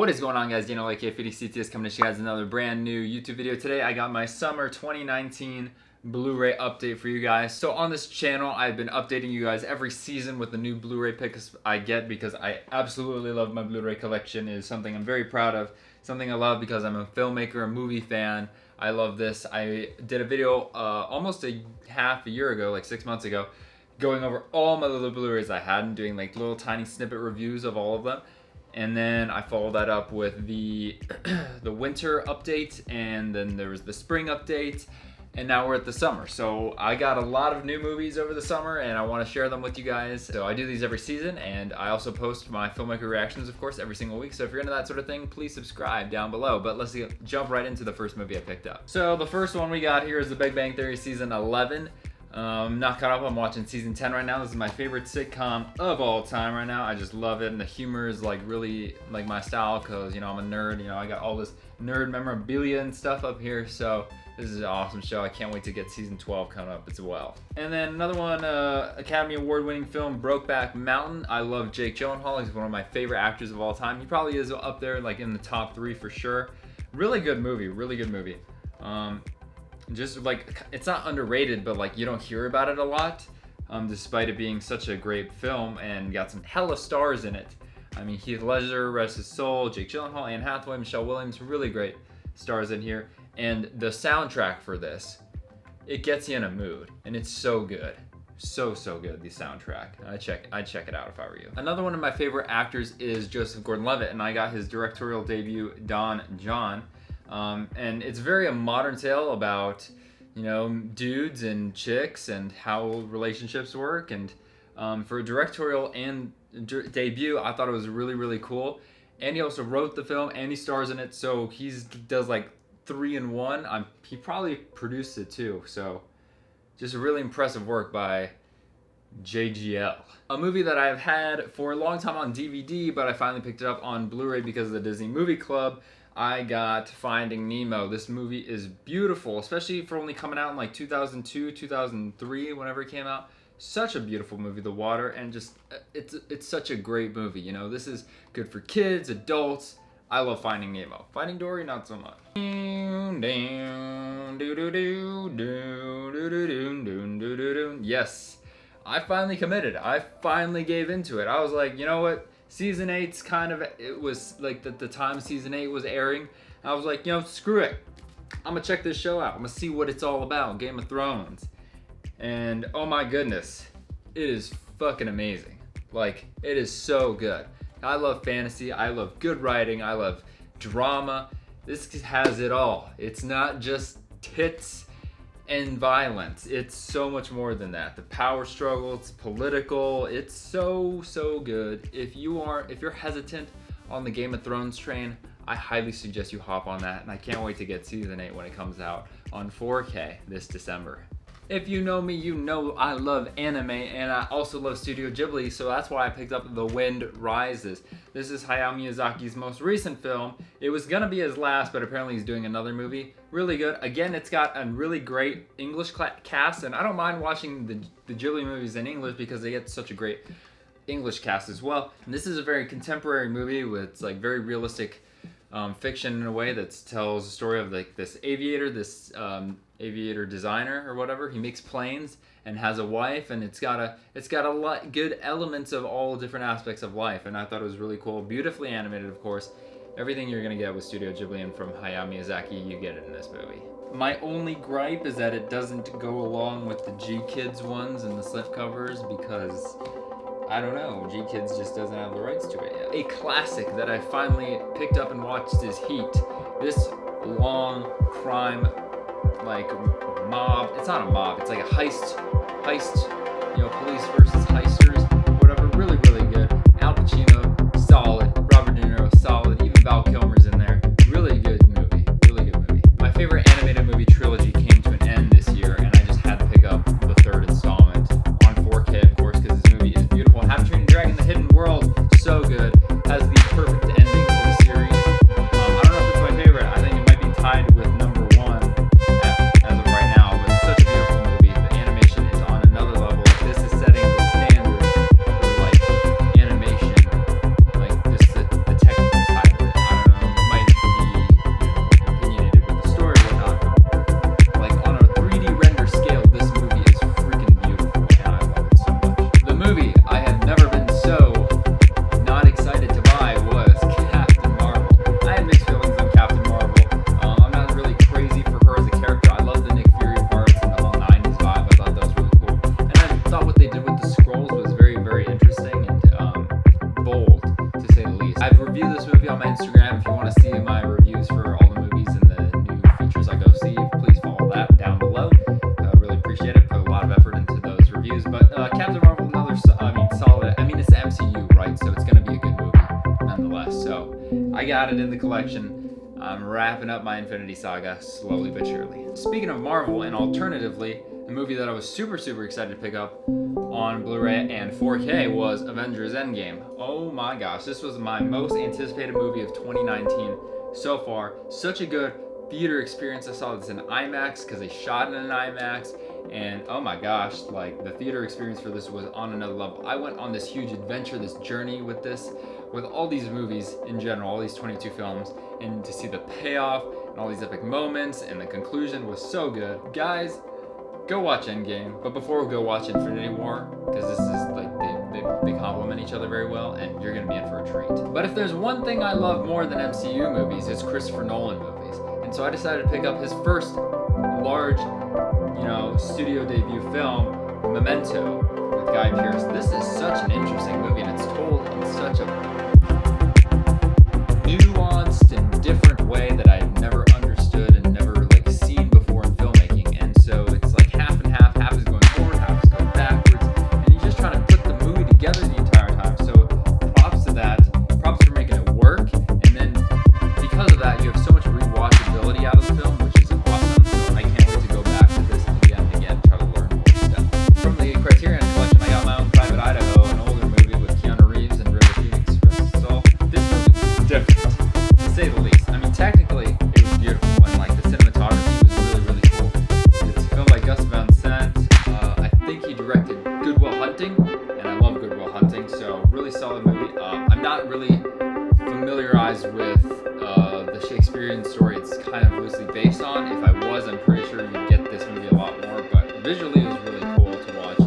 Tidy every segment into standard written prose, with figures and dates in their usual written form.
What is going on, guys? Dino like K50CTS coming to you guys another brand new YouTube video. Today I got my summer 2019 Blu-ray update for you guys. So on this channel I've been updating you guys every season with the new Blu-ray picks I get because I absolutely love my Blu-ray collection. It is something I'm very proud of, something I love because I'm a filmmaker, a movie fan. I love this. I did a video almost half a year ago, like 6 months ago, going over all my little Blu-rays I had and doing like little tiny snippet reviews of all of them. And then I followed that up with the winter update, and then there was the spring update, and now we're at the summer. So I got a lot of new movies over the summer, and I want to share them with you guys. So I do these every season, and I also post my filmmaker reactions, of course, every single week. So if you're into that sort of thing, please subscribe down below. But let's jump right into the first movie I picked up. So the first one we got here is The Big Bang Theory Season 11. Not caught up. I'm watching season 10 right now. This is my favorite sitcom of all time right now. I just love it, and the humor is like really like my style because, you know, I'm a nerd. You know, I got all this nerd memorabilia and stuff up here, so this is an awesome show. I can't wait to get season 12 coming up as well. And then another one, Academy Award winning film, Brokeback Mountain. I love Jake Gyllenhaal. He's one of my favorite actors of all time. He probably is up there like in the top 3 for sure. Really good movie, really good movie. Just like, it's not underrated, but like you don't hear about it a lot, despite it being such a great film and got some hella stars in it. I mean, Heath Ledger, rest his soul, Jake Gyllenhaal, Anne Hathaway, Michelle Williams, really great stars in here. And the soundtrack for this, it gets you in a mood, and it's so good. So good, the soundtrack. I'd check it out if I were you. Another one of my favorite actors is Joseph Gordon-Levitt, and I got his directorial debut, Don John. And it's very a modern tale about, you know, dudes and chicks and how relationships work. And for a directorial and debut, I thought it was really cool. And he also wrote the film and he stars in it, so he does like 3 in 1. He probably produced it too. So just really impressive work by JGL. A movie that I've had for a long time on DVD, but I finally picked it up on Blu-ray because of the Disney Movie Club. I got Finding Nemo. This movie is beautiful, especially for only coming out in like 2002, 2003, whenever it came out. Such a beautiful movie, the water, and just, it's such a great movie. You know, this is good for kids, adults. I love Finding Nemo. Finding Dory, not so much. Yes, I finally committed. I finally gave into it. I was like, you know what? Season 8's kind of, it was like the time Season 8 was airing. I was like, you know, screw it. I'm gonna check this show out. I'm gonna see what it's all about, Game of Thrones. And oh my goodness, it is fucking amazing. Like, it is so good. I love fantasy, I love good writing, I love drama. This has it all. It's not just tits and violence. It's so much more than that. The power struggle, it's political, it's so good. If you're hesitant on the Game of Thrones train, I highly suggest you hop on that, and I can't wait to get season 8 when it comes out on 4K this December. If you know me, you know I love anime, and I also love Studio Ghibli, so that's why I picked up The Wind Rises. This is Hayao Miyazaki's most recent film. It was gonna be his last, but apparently he's doing another movie. Really good. Again, it's got a really great English cast, and I don't mind watching the Ghibli movies in English because they get such a great English cast as well. And this is a very contemporary movie with like very realistic fiction in a way that tells the story of like this aviator, aviator designer or whatever. He makes planes and has a wife, and it's got a lot good elements of all different aspects of life, and I thought it was really cool. Beautifully animated, of course. Everything you're gonna get with Studio Ghibli and from Hayao Miyazaki, you get it in this movie. My only gripe is that it doesn't go along with the G-Kids ones and the slipcovers because, I don't know, G-Kids just doesn't have the rights to it yet. A classic that I finally picked up and watched is Heat. This long crime, like mob, it's not a mob, it's like a heist, you know, police versus heisters, whatever, really good. Al Pacino, solid. Robert De Niro, solid. Even Val Kilmer's in there. Really good movie. My favorite animated movie trilogy came to an end this year, and I just had to pick up the 3rd installment on 4K, of course, because this movie is beautiful. How to Train Your Dragon: The Hidden World, so good. Has the perfect ending to the series. I don't know if it's my favorite. I think it might be tied with number 1 as of right now, but such a beautiful movie. The animation is on another level. This is setting the standard added in the collection. I'm wrapping up my Infinity Saga slowly but surely. Speaking of Marvel, and alternatively, the movie that I was super excited to pick up on Blu-ray and 4K was Avengers Endgame. Oh my gosh, this was my most anticipated movie of 2019 so far. Such a good theater experience. I saw this in IMAX because they shot it in IMAX, and oh my gosh, like the theater experience for this was on another level. I went on this huge adventure, this journey with all these movies in general, all these 22 films, and to see the payoff and all these epic moments, and the conclusion was so good. Guys, go watch Endgame, but before we go watch Infinity War, because this is like they complement each other very well, and you're gonna be in for a treat. But if there's one thing I love more than MCU movies, it's Christopher Nolan movies. And so I decided to pick up his first large, studio debut film, Memento, with Guy Pearce. This is such an interesting movie, and it's told in such a nuanced and different way that I've never understood and never seen before in filmmaking. And so it's like half and half. Half is going forward, half is going backwards, and you're just trying to put the movie together the entire time. So props to that. Props for making it work. And then because of that, you have so much rewatchability out of the film, which is awesome. So I can't wait to go back to this again and again, try to learn more stuff. From the Criterion Collection, I got my own Private Idaho, an older movie with Keanu Reeves and River Phoenix. So this movie was different, to say the least. I mean, technically, it was beautiful, and the cinematography was really cool. It's filmed by Gus Van Sant. I think he directed Good Will Hunting, and I love Good Will Hunting, so really solid movie. I'm not really familiarized with the Shakespearean story it's kind of loosely based on. If I was, I'm pretty sure you'd get this movie a lot more, but visually it was really cool to watch.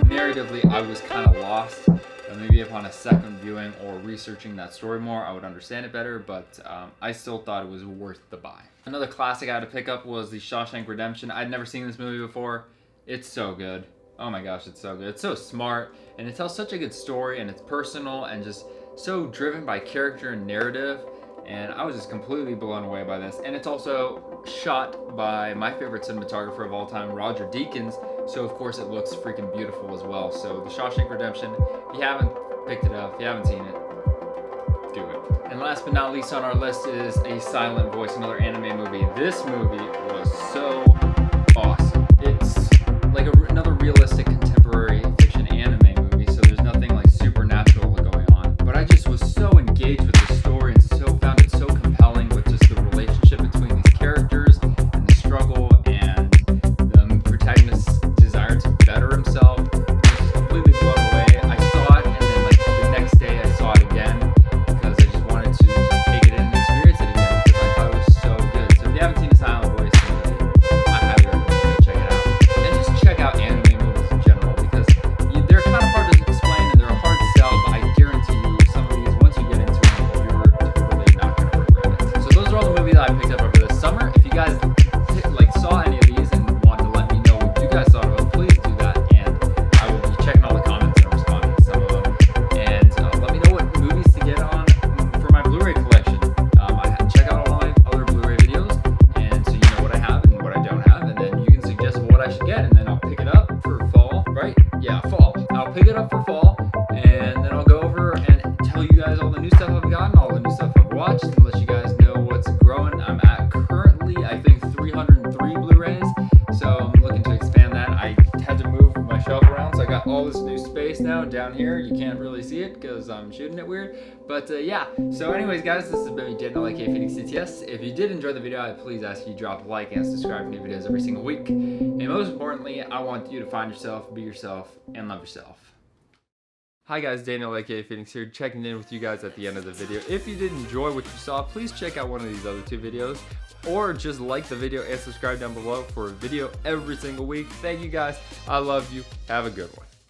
Narratively, I was kind of lost. Maybe upon a second viewing or researching that story more, I would understand it better, but I still thought it was worth the buy. Another classic I had to pick up was The Shawshank Redemption. I'd never seen this movie before. It's so good. Oh my gosh, it's so good. It's so smart, and it tells such a good story, and it's personal, and just so driven by character and narrative, and I was just completely blown away by this. And it's also shot by my favorite cinematographer of all time, Roger Deakins, so of course it looks freaking beautiful as well. So The Shawshank Redemption, if you haven't picked it up, if you haven't seen it, do it. And last but not least on our list is A Silent Voice, another anime movie. This movie was so awesome. It's like another realistic contemporary fiction anime movie, so there's nothing supernatural going on. But I just was so engaged with the story and found it so compelling with just the relationship between these characters and the struggle and the protagonist's desire to better himself. I was completely blown away. I saw it, and then the next day I saw it again because I just wanted to just take it in and experience it again because I thought it was so good. So if you haven't seen A Silent Voice, I highly recommend you check it out. And just check out anime movies in general because they're kind of hard to explain and they're a hard sell, but I guarantee you some of these, once you get into them, you're totally not going to regret it. So those are all the movies that I picked up over this summer. If you guys saw any of these and wanted to let me know what you guys thought of them, please do that, and I will be checking all the comments and responding to some of them. And let me know what movies to get on for my Blu-ray collection. Check out all my other Blu-ray videos, and so you know what I have and what I don't have, and then you can suggest what I should get, and then I'll pick it up for fall, right? Yeah, fall. I'll pick it up for fall, and then I'll go over and tell you guys all the new stuff I've gotten, all the new stuff I've watched, and let you guys know what's growing. I'm at currently, I think, 303 Blu-rays, so I'm looking to expand that. I had to move my shelf around, so I got all this new space now down here. You can't really see it because I'm shooting it weird, but yeah. So anyways, guys, this has been me, Daniel, aka Phoenix CTS. If you did enjoy the video, I'd please ask you to drop a like and subscribe for new videos every single week. And most importantly, I want you to find yourself, be yourself, and love yourself. Hi guys, Daniel aka Phoenix here, checking in with you guys at the end of the video. If you did enjoy what you saw, please check out one of these other two videos, or just like the video and subscribe down below for a video every single week. Thank you guys, I love you, have a good one.